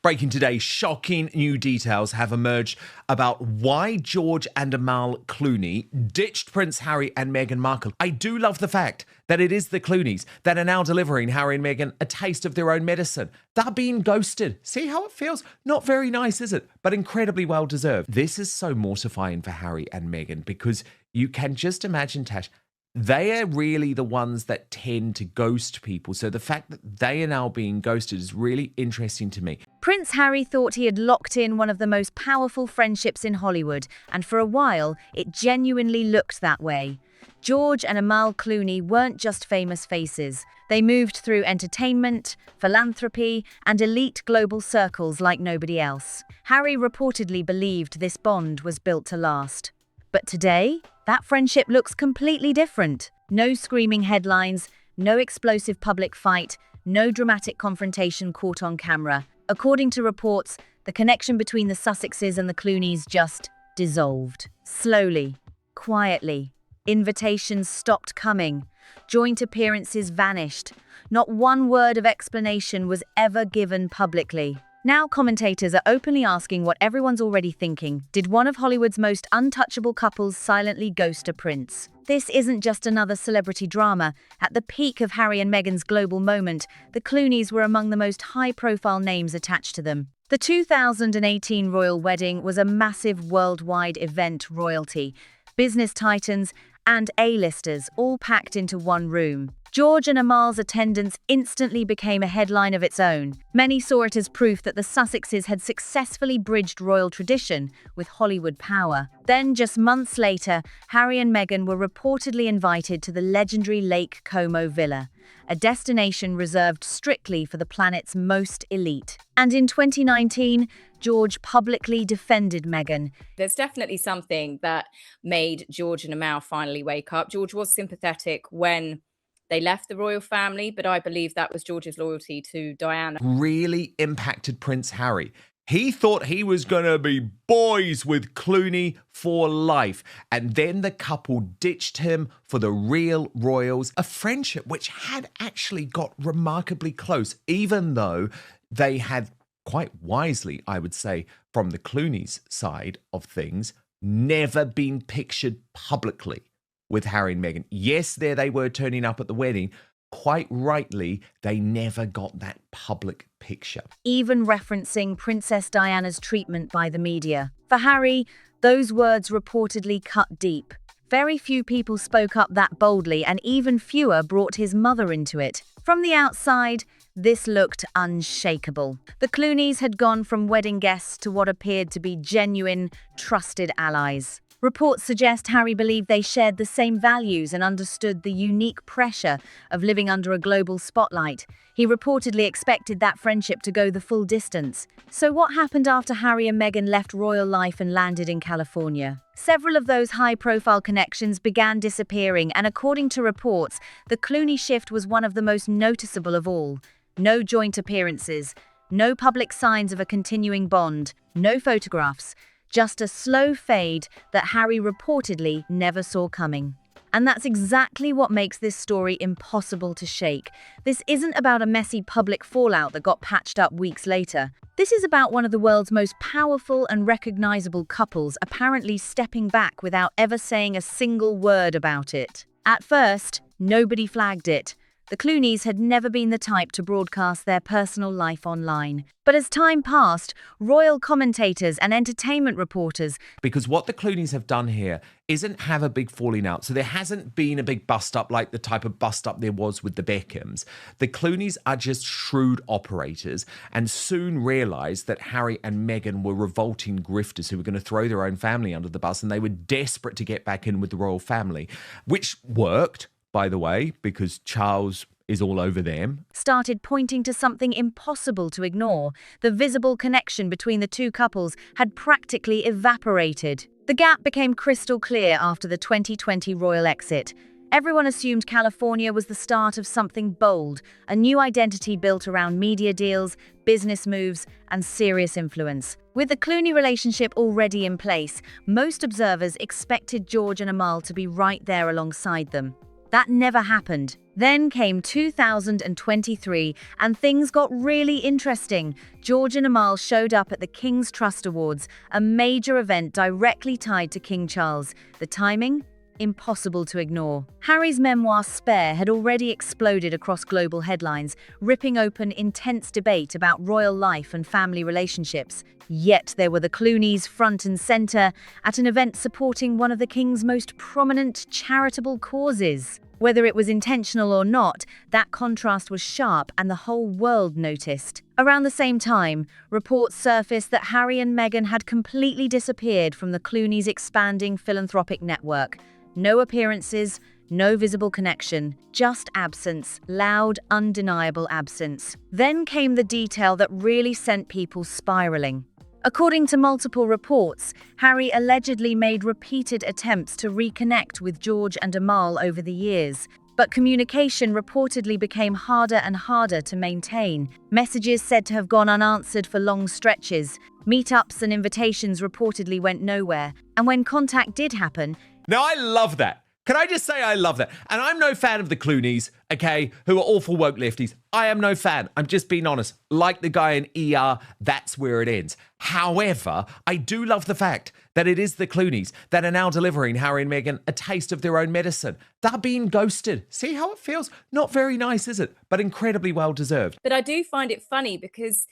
Breaking today, shocking new details have emerged about why George and Amal Clooney ditched Prince Harry and Meghan Markle. I do love the fact that it is the Clooneys that are now delivering Harry and Meghan a taste of their own medicine. They're being ghosted. See how it feels? Not very nice, is it? But incredibly well deserved. This is so mortifying for Harry and Meghan because you can just imagine, Tash, they are really the ones that tend to ghost people. So the fact that they are now being ghosted is really interesting to me. Prince Harry thought he had locked in one of the most powerful friendships in Hollywood, and for a while, it genuinely looked that way. George and Amal Clooney weren't just famous faces. They moved through entertainment, philanthropy, and elite global circles like nobody else. Harry reportedly believed this bond was built to last. But today, that friendship looks completely different. No screaming headlines, no explosive public fight, no dramatic confrontation caught on camera. According to reports, the connection between the Sussexes and the Clooneys just dissolved. Slowly, quietly. Invitations stopped coming. Joint appearances vanished. Not one word of explanation was ever given publicly. Now commentators are openly asking what everyone's already thinking. Did one of Hollywood's most untouchable couples silently ghost a prince? This isn't just another celebrity drama. At the peak of Harry and Meghan's global moment, the Clooneys were among the most high-profile names attached to them. The 2018 royal wedding was a massive worldwide event. Royalty, business titans, and A-listers all packed into one room. George and Amal's attendance instantly became a headline of its own. Many saw it as proof that the Sussexes had successfully bridged royal tradition with Hollywood power. Then, just months later, Harry and Meghan were reportedly invited to the legendary Lake Como villa, a destination reserved strictly for the planet's most elite. And in 2019, George publicly defended Meghan. There's definitely something that made George and Amal finally wake up. George was sympathetic when they left the royal family, but I believe that was George's loyalty to Diana. Really impacted Prince Harry. He thought he was going to be boys with Clooney for life. And then the couple ditched him for the real royals, a friendship which had actually got remarkably close, even though they had, quite wisely, I would say, from the Clooneys' side of things, never been pictured publicly with Harry and Meghan. Yes, there they were turning up at the wedding. Quite rightly, they never got that public picture. Even referencing Princess Diana's treatment by the media. For Harry, those words reportedly cut deep. Very few people spoke up that boldly, and even fewer brought his mother into it. From the outside, this looked unshakable. The Clooneys had gone from wedding guests to what appeared to be genuine, trusted allies. Reports suggest Harry believed they shared the same values and understood the unique pressure of living under a global spotlight. He reportedly expected that friendship to go the full distance. So what happened after Harry and Meghan left royal life and landed in California? Several of those high-profile connections began disappearing, and according to reports, the Clooney shift was one of the most noticeable of all. No joint appearances, no public signs of a continuing bond, no photographs. Just a slow fade that Harry reportedly never saw coming. And that's exactly what makes this story impossible to shake. This isn't about a messy public fallout that got patched up weeks later. This is about one of the world's most powerful and recognizable couples apparently stepping back without ever saying a single word about it. At first, nobody flagged it. The Clooneys had never been the type to broadcast their personal life online. But as time passed, royal commentators and entertainment reporters... Because what the Clooneys have done here isn't have a big falling out. So there hasn't been a big bust-up like the type of bust-up there was with the Beckhams. The Clooneys are just shrewd operators and soon realised that Harry and Meghan were revolting grifters who were going to throw their own family under the bus, and they were desperate to get back in with the royal family, which worked, by the way, because Charles is all over them. Started pointing to something impossible to ignore. The visible connection between the two couples had practically evaporated. The gap became crystal clear after the 2020 royal exit. Everyone assumed California was the start of something bold, a new identity built around media deals, business moves, and serious influence. With the Clooney relationship already in place, most observers expected George and Amal to be right there alongside them. That never happened. Then came 2023, and things got really interesting. George and Amal showed up at the King's Trust Awards, a major event directly tied to King Charles. The timing? Impossible to ignore. Harry's memoir Spare had already exploded across global headlines, ripping open intense debate about royal life and family relationships. Yet there were the Clooneys front and center at an event supporting one of the King's most prominent charitable causes. Whether it was intentional or not, that contrast was sharp and the whole world noticed. Around the same time, reports surfaced that Harry and Meghan had completely disappeared from the Clooneys' expanding philanthropic network. No appearances, no visible connection, just absence, loud, undeniable absence. Then came the detail that really sent people spiraling. According to multiple reports, Harry allegedly made repeated attempts to reconnect with George and Amal over the years, but communication reportedly became harder and harder to maintain. Messages said to have gone unanswered for long stretches. Meetups and invitations reportedly went nowhere, and when contact did happen, Now, I love that. Can I just say I love that? And I'm no fan of the Clooneys, okay, who are awful woke lefties. I am no fan. I'm just being honest. Like the guy in ER, that's where it ends. However, I do love the fact that it is the Clooneys that are now delivering Harry and Meghan a taste of their own medicine. They're being ghosted. See how it feels? Not very nice, is it? But incredibly well deserved. But I do find it funny because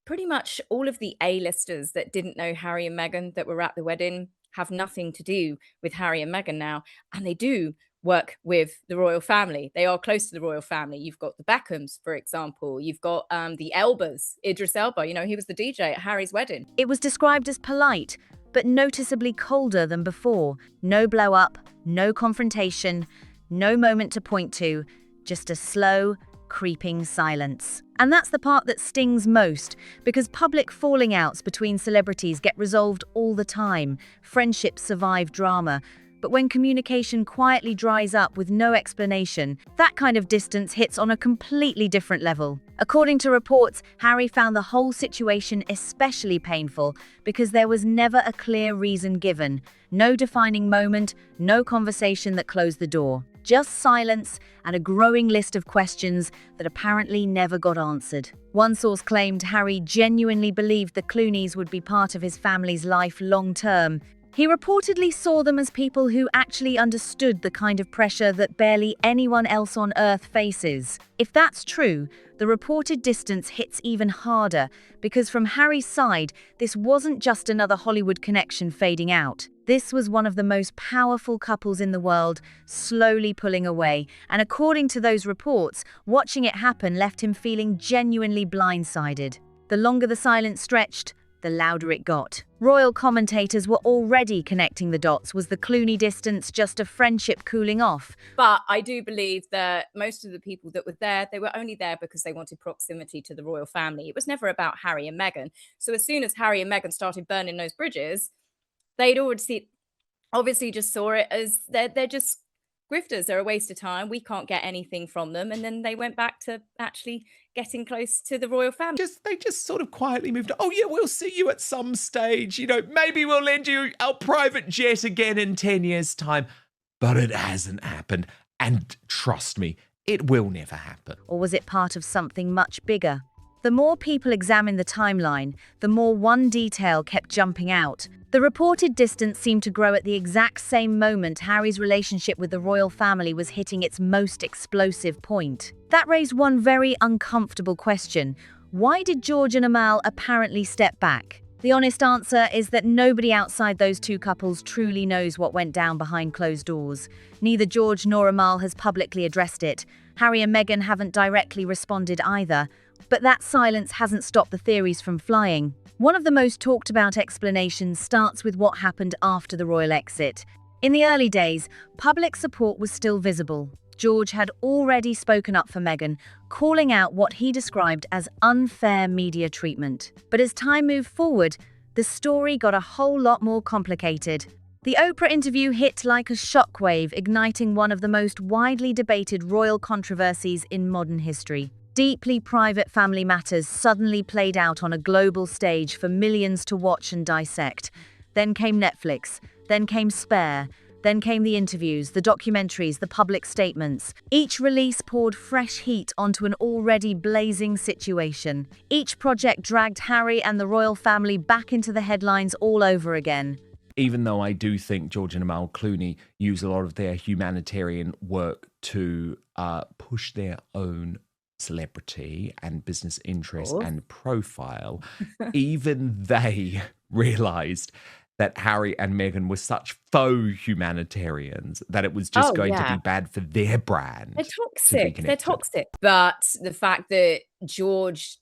pretty much all of the A-listers that didn't know Harry and Meghan that were at the wedding have nothing to do with Harry and Meghan now, and they do work with the royal family. They are close to the royal family. You've got the Beckhams, for example. You've got the Elbas, Idris Elba. You know, he was the DJ at Harry's wedding. it was described as polite, but noticeably colder than before. No blow-up, no confrontation, no moment to point to, just a slow, creeping silence. And that's the part that stings most, because public falling outs between celebrities get resolved all the time. Friendships survive drama. But when communication quietly dries up with no explanation, that kind of distance hits on a completely different level. According to reports, Harry found the whole situation especially painful because there was never a clear reason given. No defining moment, no conversation that closed the door. Just silence and a growing list of questions that apparently never got answered. One source claimed Harry genuinely believed the Clooneys would be part of his family's life long term. He reportedly saw them as people who actually understood the kind of pressure that barely anyone else on Earth faces. If that's true, the reported distance hits even harder, because from Harry's side, this wasn't just another Hollywood connection fading out. This was one of the most powerful couples in the world, slowly pulling away, and according to those reports, watching it happen left him feeling genuinely blindsided. The longer the silence stretched, the louder it got. Royal commentators were already connecting the dots. Was the Clooney distance just a friendship cooling off? But I do believe that most of the people that were there, they were only there because they wanted proximity to the royal family. It was never about Harry and Meghan. So as soon as Harry and Meghan started burning those bridges, they'd already obviously just saw it as they're just grifters. They're a waste of time. We can't get anything from them. And then they went back to actually getting close to the royal family. They just sort of quietly moved on. Oh yeah, we'll see you at some stage. You know, maybe we'll lend you our private jet again in 10 years' time. But it hasn't happened. And trust me, it will never happen. Or was it part of something much bigger? The more people examined the timeline, the more one detail kept jumping out. The reported distance seemed to grow at the exact same moment Harry's relationship with the royal family was hitting its most explosive point. That raised one very uncomfortable question. Why did George and Amal apparently step back? The honest answer is that nobody outside those two couples truly knows what went down behind closed doors. Neither George nor Amal has publicly addressed it. Harry and Meghan haven't directly responded either. But that silence hasn't stopped the theories from flying. One of the most talked about explanations starts with what happened after the royal exit. In the early days, public support was still visible. George had already spoken up for Meghan, calling out what he described as unfair media treatment. But as time moved forward, the story got a whole lot more complicated. The Oprah interview hit like a shockwave, igniting one of the most widely debated royal controversies in modern history. Deeply private family matters suddenly played out on a global stage for millions to watch and dissect. Then came Netflix, then came Spare, Then came the interviews, the documentaries, the public statements. Each release poured fresh heat onto an already blazing situation. Each project dragged Harry and the royal family back into the headlines all over again. Even though I do think George and Amal Clooney use a lot of their humanitarian work to push their own celebrity and business interest and profile, even they realized that Harry and Meghan were such faux humanitarians that it was just going to be bad for their brand. They're toxic. They're toxic. But the fact that George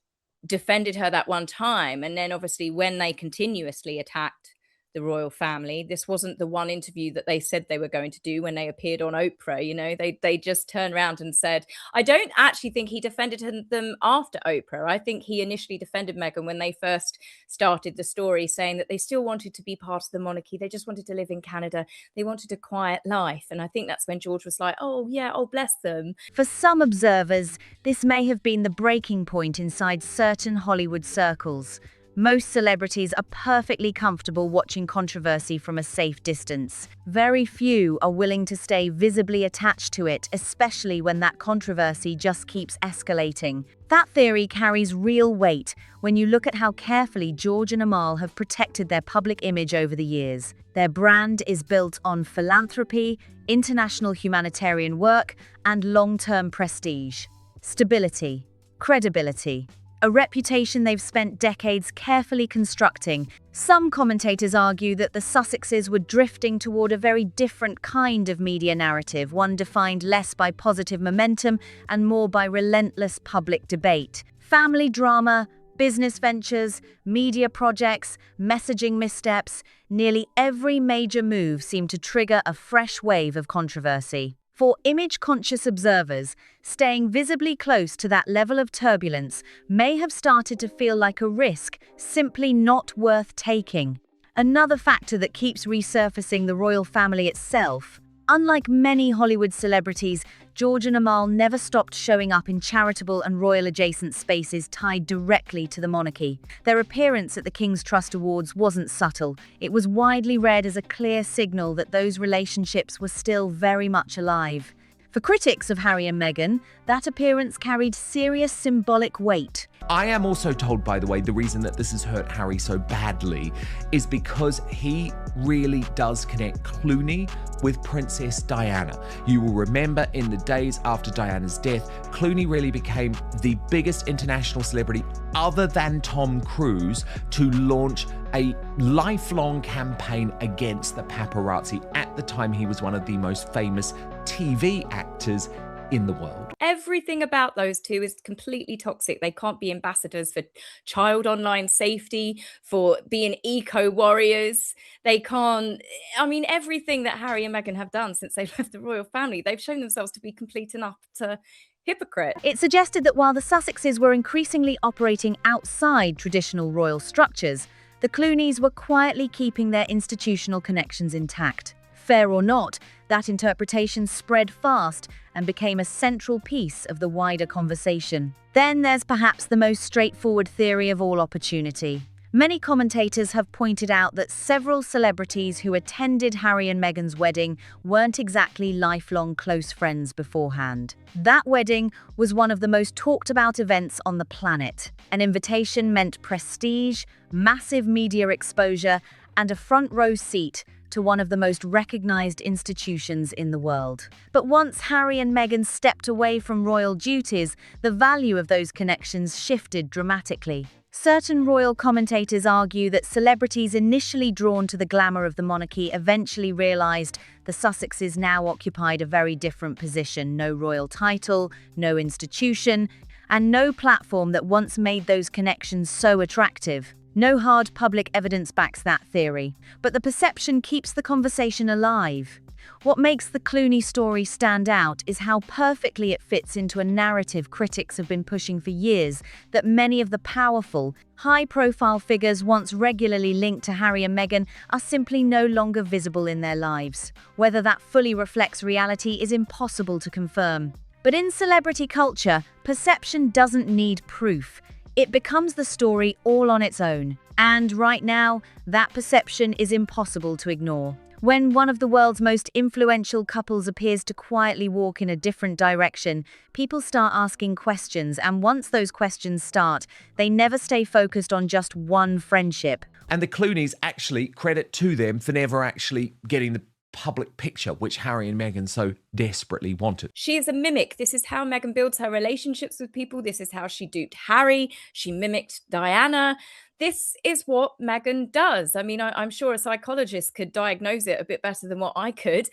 defended her that one time, and then obviously when they continuously attacked the royal family, this wasn't the one interview that they said they were going to do when they appeared on Oprah. You know, they just turned around and said, I don't actually think he defended them after Oprah. I think he initially defended Meghan when they first started the story, saying that they still wanted to be part of the monarchy. They just wanted to live in Canada. They wanted a quiet life. And I think that's when George was like, oh yeah, oh bless them. For some observers, this may have been the breaking point inside certain Hollywood circles. Most celebrities are perfectly comfortable watching controversy from a safe distance. Very few are willing to stay visibly attached to it, especially when that controversy just keeps escalating. That theory carries real weight when you look at how carefully George and Amal have protected their public image over the years. Their brand is built on philanthropy, international humanitarian work, and long-term prestige. Stability, credibility. A reputation they've spent decades carefully constructing. Some commentators argue that the Sussexes were drifting toward a very different kind of media narrative, one defined less by positive momentum and more by relentless public debate. Family drama, business ventures, media projects, messaging missteps, nearly every major move seemed to trigger a fresh wave of controversy. For image-conscious observers, staying visibly close to that level of turbulence may have started to feel like a risk simply not worth taking. Another factor that keeps resurfacing the royal family itself. Unlike many Hollywood celebrities, George and Amal never stopped showing up in charitable and royal-adjacent spaces tied directly to the monarchy. Their appearance at the King's Trust Awards wasn't subtle. It was widely read as a clear signal that those relationships were still very much alive. For critics of Harry and Meghan, that appearance carried serious symbolic weight. I am also told, by the way, the reason that this has hurt Harry so badly is because he really does connect Clooney with Princess Diana. You will remember in the days after Diana's death, Clooney really became the biggest international celebrity other than Tom Cruise to launch a lifelong campaign against the paparazzi. At the time, he was one of the most famous TV actors in the world. Everything about those two is completely toxic. They can't be ambassadors for child online safety, for being eco warriors. They can't, I mean, everything that Harry and Meghan have done since they left the royal family, they've shown themselves to be complete and utter hypocrite. It suggested that while the Sussexes were increasingly operating outside traditional royal structures, the Clooneys were quietly keeping their institutional connections intact. Fair or not, that interpretation spread fast and became a central piece of the wider conversation. Then there's perhaps the most straightforward theory of all opportunity. Many commentators have pointed out that several celebrities who attended Harry and Meghan's wedding weren't exactly lifelong close friends beforehand. That wedding was one of the most talked about events on the planet. An invitation meant prestige, massive media exposure, and a front row seat to one of the most recognized institutions in the world. But once Harry and Meghan stepped away from royal duties, the value of those connections shifted dramatically. Certain royal commentators argue that celebrities initially drawn to the glamour of the monarchy eventually realized the Sussexes now occupied a very different position: no royal title, no institution, and no platform that once made those connections so attractive. No hard public evidence backs that theory, but the perception keeps the conversation alive. What makes the Clooney story stand out is how perfectly it fits into a narrative critics have been pushing for years, that many of the powerful, high-profile figures once regularly linked to Harry and Meghan are simply no longer visible in their lives. Whether that fully reflects reality is impossible to confirm. But in celebrity culture, perception doesn't need proof. It becomes the story all on its own. And right now, that perception is impossible to ignore. When one of the world's most influential couples appears to quietly walk in a different direction, people start asking questions, and once those questions start, they never stay focused on just one friendship. And the Clooneys actually credit to them for never actually getting the public picture, which Harry and Meghan so desperately wanted. She is a mimic. This is how Meghan builds her relationships with people. This is how she duped Harry. She mimicked Diana. This is what Meghan does. I mean, I'm sure a psychologist could diagnose it a bit better than what I could.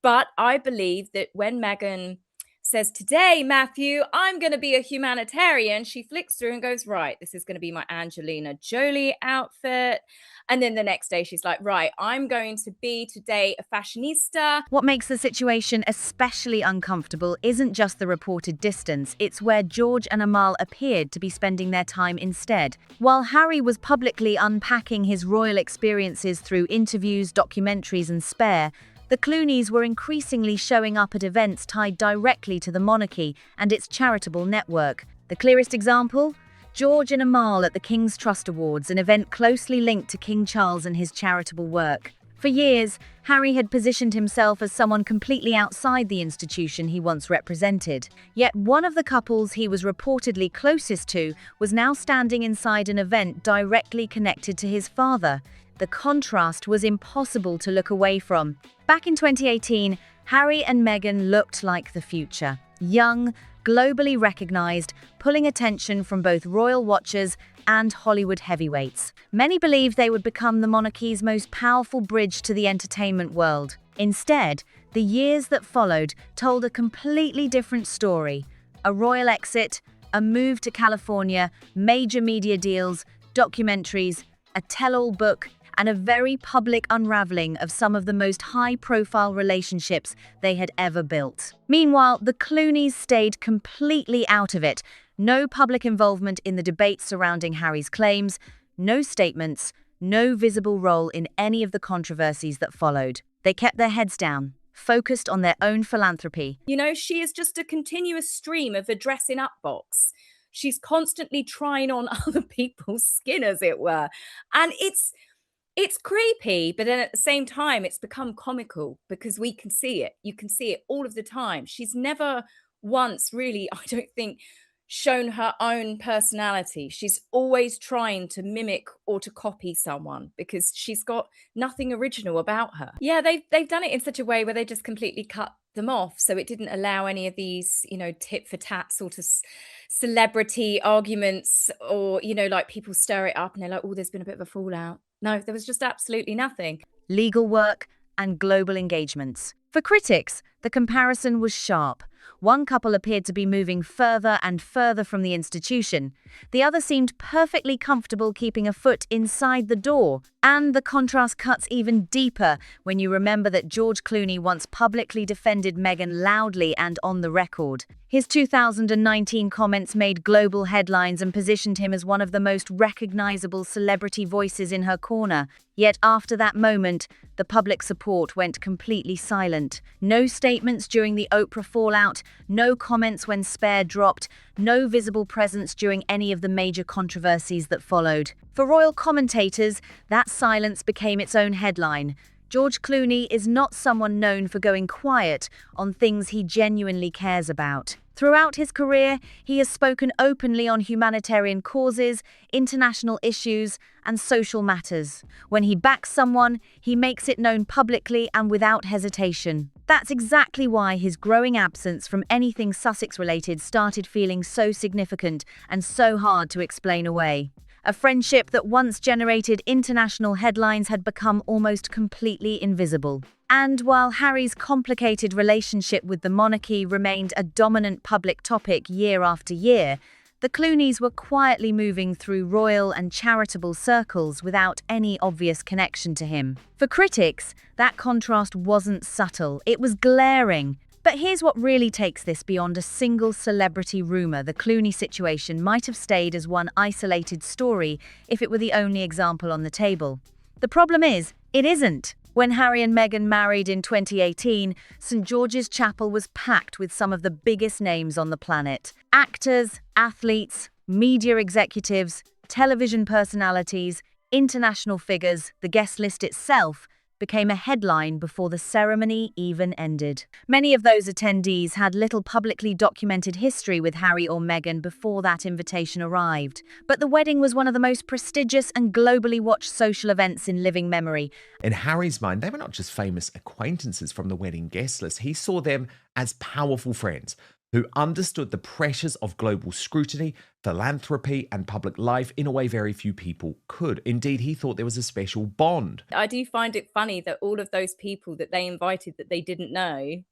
But I believe that when Meghan says, "Today, Matthew, I'm going to be a humanitarian," she flicks through and goes, "Right, this is going to be my Angelina Jolie outfit." And then the next day she's like, "Right, I'm going to be today a fashionista." What makes the situation especially uncomfortable isn't just the reported distance, it's where George and Amal appeared to be spending their time instead. While Harry was publicly unpacking his royal experiences through interviews, documentaries, and Spare, the Clooneys were increasingly showing up at events tied directly to the monarchy and its charitable network. The clearest example? George and Amal at the King's Trust Awards, an event closely linked to King Charles and his charitable work. For years, Harry had positioned himself as someone completely outside the institution he once represented. Yet one of the couples he was reportedly closest to was now standing inside an event directly connected to his father. The contrast was impossible to look away from. Back in 2018, Harry and Meghan looked like the future. Young, globally recognized, pulling attention from both royal watchers and Hollywood heavyweights. Many believed they would become the monarchy's most powerful bridge to the entertainment world. Instead, the years that followed told a completely different story. A royal exit, a move to California, major media deals, documentaries, a tell-all book, and a very public unraveling of some of the most high-profile relationships they had ever built. Meanwhile, the Clooneys stayed completely out of it. No public involvement in the debates surrounding Harry's claims, no statements, no visible role in any of the controversies that followed. They kept their heads down, focused on their own philanthropy. You know, she is just a continuous stream of a dressing up box. She's constantly trying on other people's skin, as it were. And it's creepy, but then at the same time, it's become comical because we can see it. You can see it all of the time. She's never once really, I don't think, shown her own personality. She's always trying to mimic or to copy someone because she's got nothing original about her. Yeah, they've done it in such a way where they just completely cut them off, so it didn't allow any of these, tit for tat sort of celebrity arguments, or like people stir it up and they're like, "Oh, there's been a bit of a fallout." No, there was just absolutely nothing. Legal work and global engagements. For critics, the comparison was sharp. One couple appeared to be moving further and further from the institution. The other seemed perfectly comfortable keeping a foot inside the door. And the contrast cuts even deeper when you remember that George Clooney once publicly defended Meghan loudly and on the record. His 2019 comments made global headlines and positioned him as one of the most recognizable celebrity voices in her corner. Yet after that moment, the public support went completely silent. No statements during the Oprah fallout, no comments when Spare dropped, no visible presence during any of the major controversies that followed. For royal commentators, that silence became its own headline. George Clooney is not someone known for going quiet on things he genuinely cares about. Throughout his career, he has spoken openly on humanitarian causes, international issues, and social matters. When he backs someone, he makes it known publicly and without hesitation. That's exactly why his growing absence from anything Sussex-related started feeling so significant and so hard to explain away. A friendship that once generated international headlines had become almost completely invisible. And while Harry's complicated relationship with the monarchy remained a dominant public topic year after year, the Clooneys were quietly moving through royal and charitable circles without any obvious connection to him. For critics, that contrast wasn't subtle, it was glaring. But here's what really takes this beyond a single celebrity rumor. The Clooney situation might have stayed as one isolated story if it were the only example on the table. The problem is, it isn't. When Harry and Meghan married in 2018, St. George's Chapel was packed with some of the biggest names on the planet. Actors, athletes, media executives, television personalities, international figures, the guest list itself became a headline before the ceremony even ended. Many of those attendees had little publicly documented history with Harry or Meghan before that invitation arrived. But the wedding was one of the most prestigious and globally watched social events in living memory. In Harry's mind, they were not just famous acquaintances from the wedding guest list. He saw them as powerful friends who understood the pressures of global scrutiny, philanthropy, and public life in a way very few people could. Indeed, he thought there was a special bond. I do find it funny that all of those people that they invited that they didn't know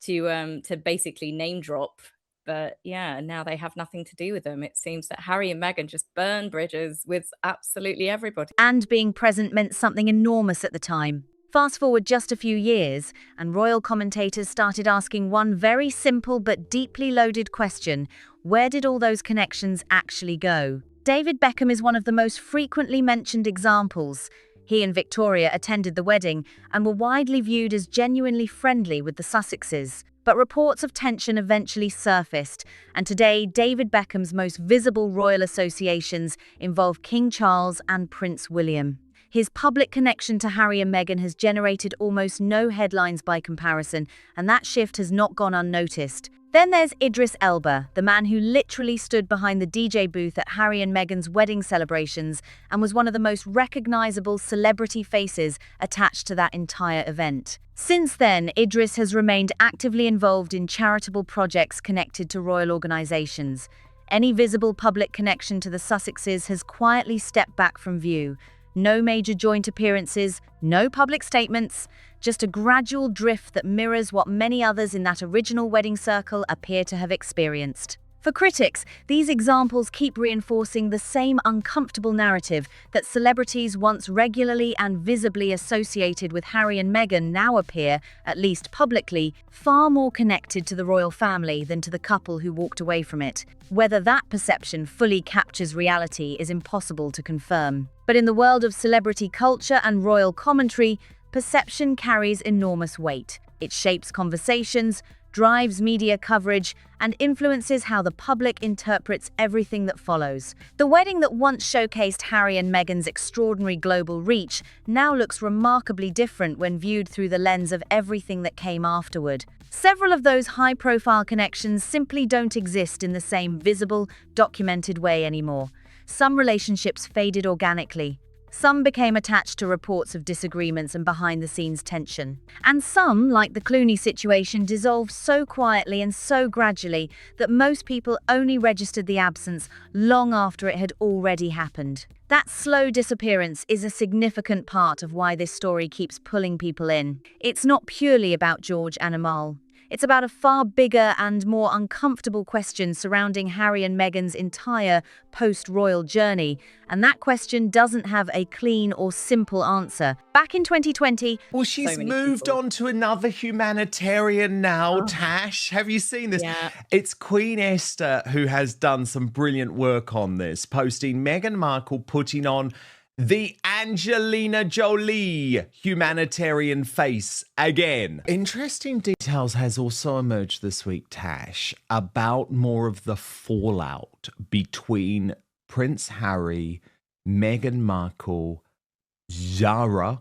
to basically name drop. But yeah, now they have nothing to do with them. It seems that Harry and Meghan just burn bridges with absolutely everybody. And being present meant something enormous at the time. Fast forward just a few years, and royal commentators started asking one very simple but deeply loaded question: where did all those connections actually go? David Beckham is one of the most frequently mentioned examples. He and Victoria attended the wedding and were widely viewed as genuinely friendly with the Sussexes. But reports of tension eventually surfaced, and today David Beckham's most visible royal associations involve King Charles and Prince William. His public connection to Harry and Meghan has generated almost no headlines by comparison, and that shift has not gone unnoticed. Then there's Idris Elba, the man who literally stood behind the DJ booth at Harry and Meghan's wedding celebrations and was one of the most recognizable celebrity faces attached to that entire event. Since then, Idris has remained actively involved in charitable projects connected to royal organizations. Any visible public connection to the Sussexes has quietly stepped back from view. No major joint appearances, no public statements, just a gradual drift that mirrors what many others in that original wedding circle appear to have experienced. For critics, these examples keep reinforcing the same uncomfortable narrative that celebrities once regularly and visibly associated with Harry and Meghan now appear, at least publicly, far more connected to the royal family than to the couple who walked away from it. Whether that perception fully captures reality is impossible to confirm. But in the world of celebrity culture and royal commentary, perception carries enormous weight. It shapes conversations, drives media coverage, and influences how the public interprets everything that follows. The wedding that once showcased Harry and Meghan's extraordinary global reach now looks remarkably different when viewed through the lens of everything that came afterward. Several of those high-profile connections simply don't exist in the same visible, documented way anymore. Some relationships faded organically. Some became attached to reports of disagreements and behind-the-scenes tension. And some, like the Clooney situation, dissolved so quietly and so gradually that most people only registered the absence long after it had already happened. That slow disappearance is a significant part of why this story keeps pulling people in. It's not purely about George and Amal. It's about a far bigger and more uncomfortable question surrounding Harry and Meghan's entire post-royal journey, and that question doesn't have a clean or simple answer. Back in 2020... Well, she's moved on to another humanitarian now, Tash. Have you seen this? Yeah. It's Queen Esther who has done some brilliant work on this, posting Meghan Markle putting on the Angelina Jolie humanitarian face again. Interesting details has also emerged this week, Tash, about more of the fallout between Prince Harry, Meghan Markle, Zara,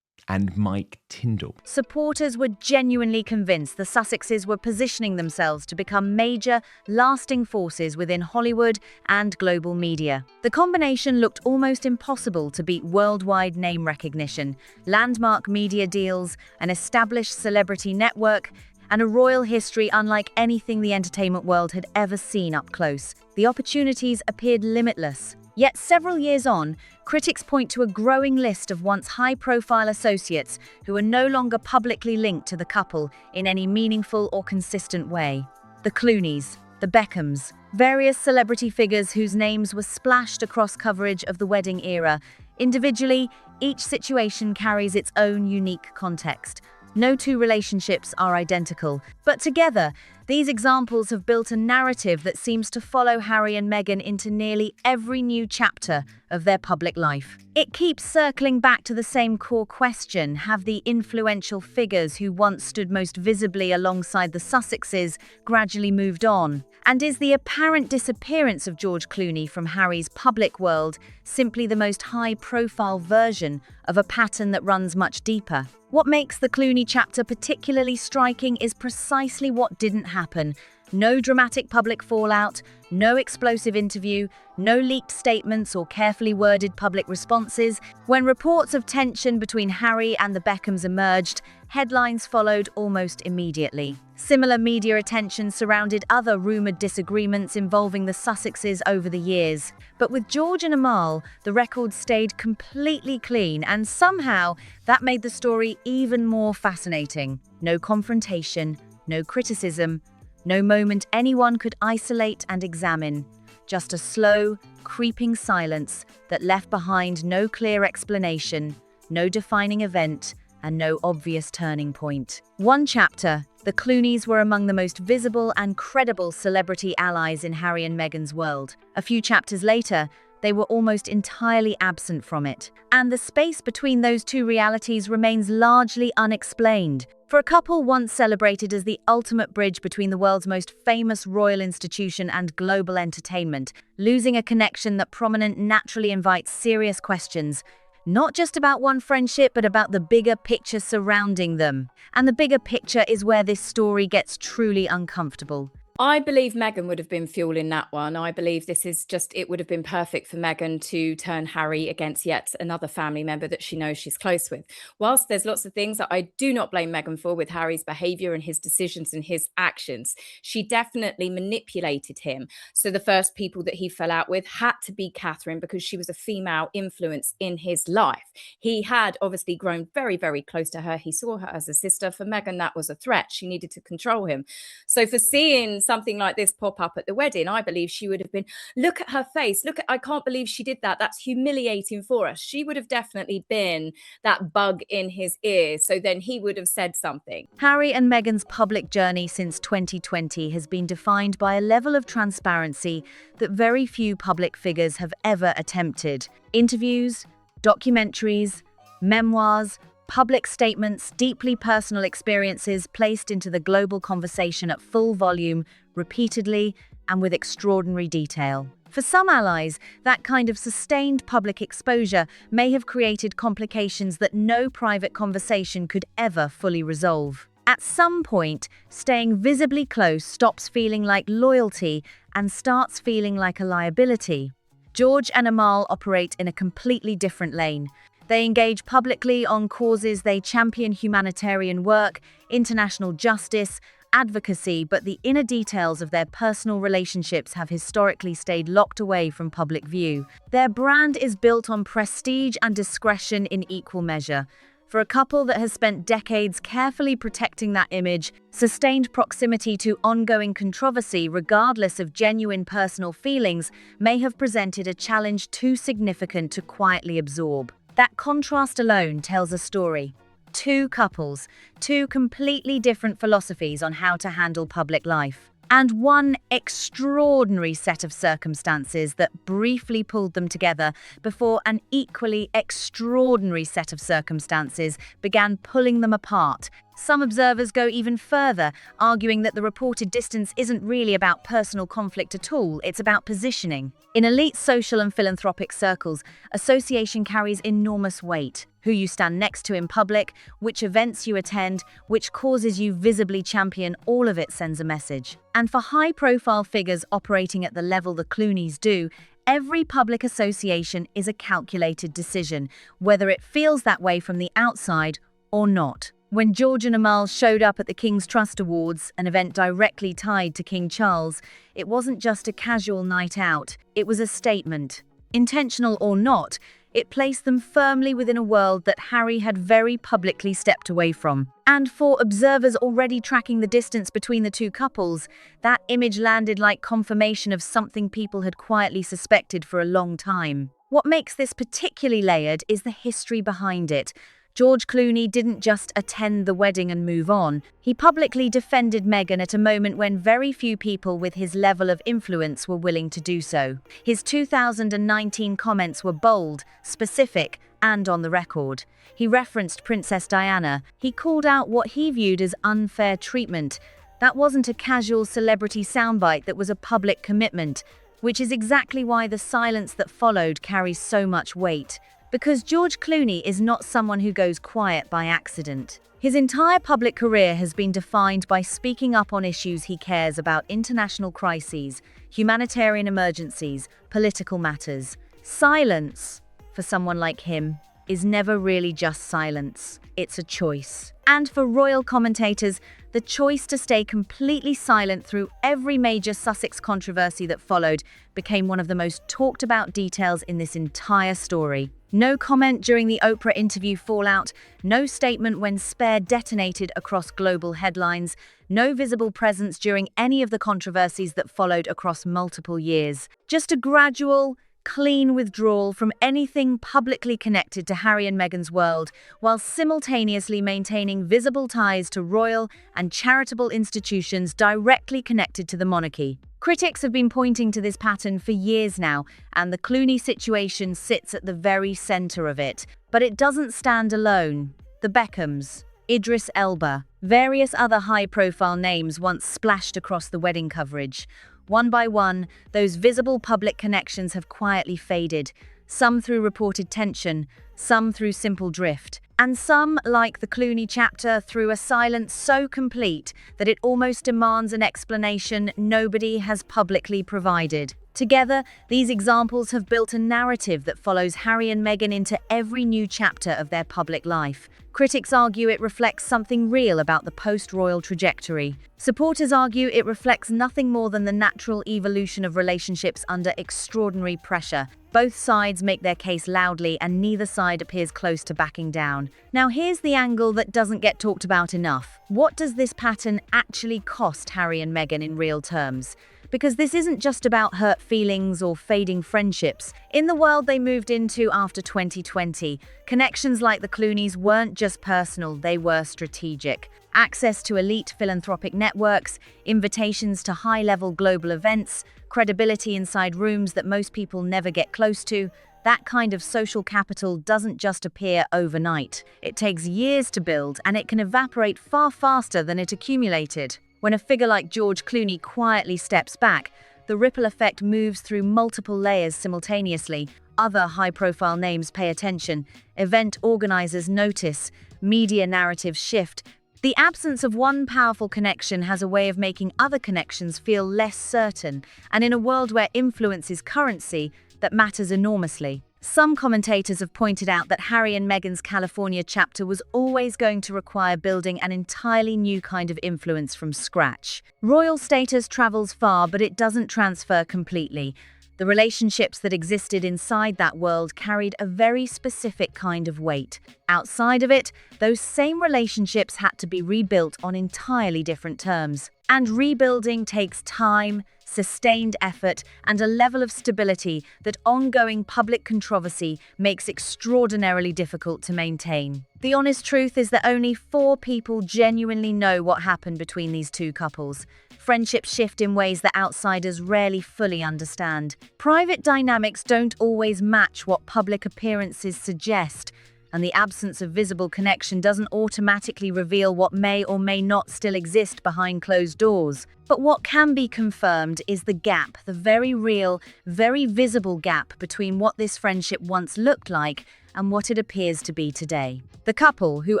and Mike Tyndall. Supporters were genuinely convinced the Sussexes were positioning themselves to become major, lasting forces within Hollywood and global media. The combination looked almost impossible to beat worldwide name recognition, landmark media deals, an established celebrity network, and a royal history unlike anything the entertainment world had ever seen up close. The opportunities appeared limitless. Yet several years on, critics point to a growing list of once high-profile associates who are no longer publicly linked to the couple in any meaningful or consistent way. The Clooneys, the Beckhams, various celebrity figures whose names were splashed across coverage of the wedding era. Individually, each situation carries its own unique context. No two relationships are identical, but together, These examples have built a narrative that seems to follow Harry and Meghan into nearly every new chapter of their public life. It keeps circling back to the same core question: have the influential figures who once stood most visibly alongside the Sussexes gradually moved on? And is the apparent disappearance of George Clooney from Harry's public world simply the most high-profile version of a pattern that runs much deeper? What makes the Clooney chapter particularly striking is precisely what didn't happen. No dramatic public fallout, no explosive interview, no leaked statements or carefully worded public responses. When reports of tension between Harry and the Beckhams emerged, headlines followed almost immediately. Similar media attention surrounded other rumoured disagreements involving the Sussexes over the years. But with George and Amal, the record stayed completely clean, and somehow that made the story even more fascinating. No confrontation, no criticism, no moment anyone could isolate and examine. Just a slow, creeping silence that left behind no clear explanation, no defining event, and no obvious turning point. One chapter, the Clooneys were among the most visible and credible celebrity allies in Harry and Meghan's world. A few chapters later, they were almost entirely absent from it. And the space between those two realities remains largely unexplained. For a couple once celebrated as the ultimate bridge between the world's most famous royal institution and global entertainment, losing a connection that prominent naturally invites serious questions, not just about one friendship, but about the bigger picture surrounding them. And the bigger picture is where this story gets truly uncomfortable. I believe Meghan would have been fueling that one. I believe it would have been perfect for Meghan to turn Harry against yet another family member that she knows she's close with. Whilst there's lots of things that I do not blame Meghan for with Harry's behaviour and his decisions and his actions, she definitely manipulated him. So the first people that he fell out with had to be Catherine, because she was a female influence in his life. He had obviously grown very, very close to her. He saw her as a sister. For Meghan, that was a threat. She needed to control him. So for seeing something like this pop up at the wedding, I believe she would have been, look at her face, I can't believe she did that, that's humiliating for us. She would have definitely been that bug in his ear, so then he would have said something. Harry and Meghan's public journey since 2020 has been defined by a level of transparency that very few public figures have ever attempted. Interviews, documentaries, memoirs, public statements, deeply personal experiences placed into the global conversation at full volume, repeatedly, and with extraordinary detail. For some allies, that kind of sustained public exposure may have created complications that no private conversation could ever fully resolve. At some point, staying visibly close stops feeling like loyalty and starts feeling like a liability. George and Amal operate in a completely different lane. They engage publicly on causes, they champion humanitarian work, international justice, advocacy, but the inner details of their personal relationships have historically stayed locked away from public view. Their brand is built on prestige and discretion in equal measure. For a couple that has spent decades carefully protecting that image, sustained proximity to ongoing controversy, regardless of genuine personal feelings, may have presented a challenge too significant to quietly absorb. That contrast alone tells a story. Two couples, two completely different philosophies on how to handle public life, and one extraordinary set of circumstances that briefly pulled them together before an equally extraordinary set of circumstances began pulling them apart. Some observers go even further, arguing that the reported distance isn't really about personal conflict at all, it's about positioning. In elite social and philanthropic circles, association carries enormous weight. Who you stand next to in public, which events you attend, which causes you visibly champion, all of it sends a message. And for high-profile figures operating at the level the Clooneys do, every public association is a calculated decision, whether it feels that way from the outside or not. When George and Amal showed up at the King's Trust Awards, an event directly tied to King Charles, it wasn't just a casual night out, it was a statement. Intentional or not, it placed them firmly within a world that Harry had very publicly stepped away from. And for observers already tracking the distance between the two couples, that image landed like confirmation of something people had quietly suspected for a long time. What makes this particularly layered is the history behind it. George Clooney didn't just attend the wedding and move on. He publicly defended Meghan at a moment when very few people with his level of influence were willing to do so. His 2019 comments were bold, specific, and on the record. He referenced Princess Diana. He called out what he viewed as unfair treatment. That wasn't a casual celebrity soundbite, that was a public commitment, which is exactly why the silence that followed carries so much weight. Because George Clooney is not someone who goes quiet by accident. His entire public career has been defined by speaking up on issues he cares about: international crises, humanitarian emergencies, political matters. Silence, for someone like him, is never really just silence. It's a choice. And for royal commentators, the choice to stay completely silent through every major Sussex controversy that followed became one of the most talked about details in this entire story. No comment during the Oprah interview fallout, no statement when Spare detonated across global headlines, no visible presence during any of the controversies that followed across multiple years. Just a gradual, clean withdrawal from anything publicly connected to Harry and Meghan's world, while simultaneously maintaining visible ties to royal and charitable institutions directly connected to the monarchy. Critics have been pointing to this pattern for years now, and the Clooney situation sits at the very center of it. But it doesn't stand alone. The Beckhams, Idris Elba, various other high-profile names once splashed across the wedding coverage. One by one, those visible public connections have quietly faded, some through reported tension, some through simple drift, and some, like the Clooney chapter, through a silence so complete that it almost demands an explanation nobody has publicly provided. Together, these examples have built a narrative that follows Harry and Meghan into every new chapter of their public life. Critics argue it reflects something real about the post-royal trajectory. Supporters argue it reflects nothing more than the natural evolution of relationships under extraordinary pressure. Both sides make their case loudly, and neither side appears close to backing down. Now here's the angle that doesn't get talked about enough. What does this pattern actually cost Harry and Meghan in real terms? Because this isn't just about hurt feelings or fading friendships. In the world they moved into after 2020, connections like the Clooneys weren't just personal, they were strategic. Access to elite philanthropic networks, invitations to high-level global events, credibility inside rooms that most people never get close to. That kind of social capital doesn't just appear overnight. It takes years to build, and it can evaporate far faster than it accumulated. When a figure like George Clooney quietly steps back, the ripple effect moves through multiple layers simultaneously. Other high-profile names pay attention, event organizers notice, media narratives shift. The absence of one powerful connection has a way of making other connections feel less certain, and in a world where influence is currency, that matters enormously. Some commentators have pointed out that Harry and Meghan's California chapter was always going to require building an entirely new kind of influence from scratch. Royal status travels far, but it doesn't transfer completely. The relationships that existed inside that world carried a very specific kind of weight. Outside of it, those same relationships had to be rebuilt on entirely different terms. And rebuilding takes time, sustained effort, and a level of stability that ongoing public controversy makes extraordinarily difficult to maintain. The honest truth is that only 4 people genuinely know what happened between these two couples. Friendships shift in ways that outsiders rarely fully understand. Private dynamics don't always match what public appearances suggest, and the absence of visible connection doesn't automatically reveal what may or may not still exist behind closed doors. But what can be confirmed is the gap, the very real, very visible gap between what this friendship once looked like and what it appears to be today. The couple, who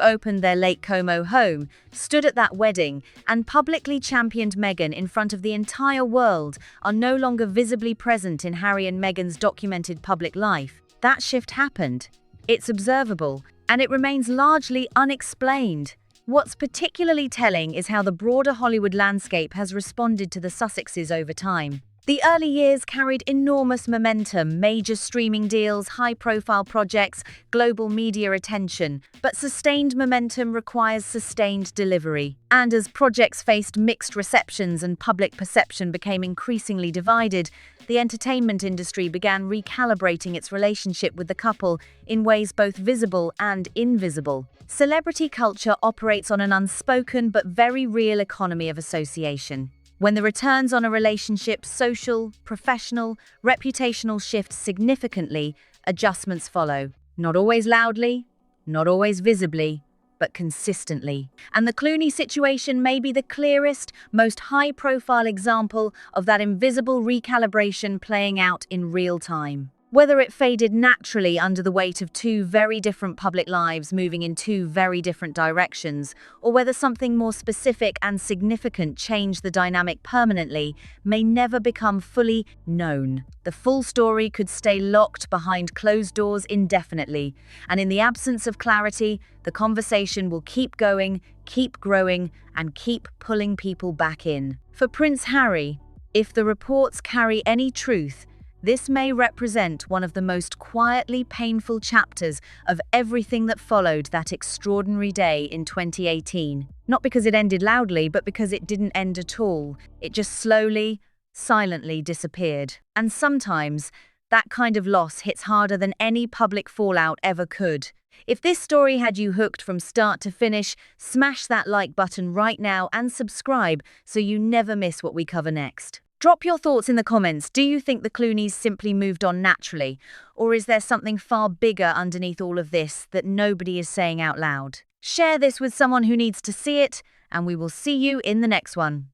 opened their Lake Como home, stood at that wedding, and publicly championed Meghan in front of the entire world, are no longer visibly present in Harry and Meghan's documented public life. That shift happened. It's observable, and it remains largely unexplained. What's particularly telling is how the broader Hollywood landscape has responded to the Sussexes over time. The early years carried enormous momentum, major streaming deals, high-profile projects, global media attention. But sustained momentum requires sustained delivery. And as projects faced mixed receptions and public perception became increasingly divided, the entertainment industry began recalibrating its relationship with the couple in ways both visible and invisible. Celebrity culture operates on an unspoken but very real economy of association. When the returns on a relationship's social, professional, reputational shift significantly, adjustments follow. Not always loudly, not always visibly, but consistently. And the Clooney situation may be the clearest, most high-profile example of that invisible recalibration playing out in real time. Whether it faded naturally under the weight of two very different public lives moving in two very different directions, or whether something more specific and significant changed the dynamic permanently, may never become fully known. The full story could stay locked behind closed doors indefinitely, and in the absence of clarity, the conversation will keep going, keep growing, and keep pulling people back in. For Prince Harry, if the reports carry any truth, this may represent one of the most quietly painful chapters of everything that followed that extraordinary day in 2018. Not because it ended loudly, but because it didn't end at all. It just slowly, silently disappeared. And sometimes, that kind of loss hits harder than any public fallout ever could. If this story had you hooked from start to finish, smash that like button right now and subscribe so you never miss what we cover next. Drop your thoughts in the comments. Do you think the Clooneys simply moved on naturally? Or is there something far bigger underneath all of this that nobody is saying out loud? Share this with someone who needs to see it, and we will see you in the next one.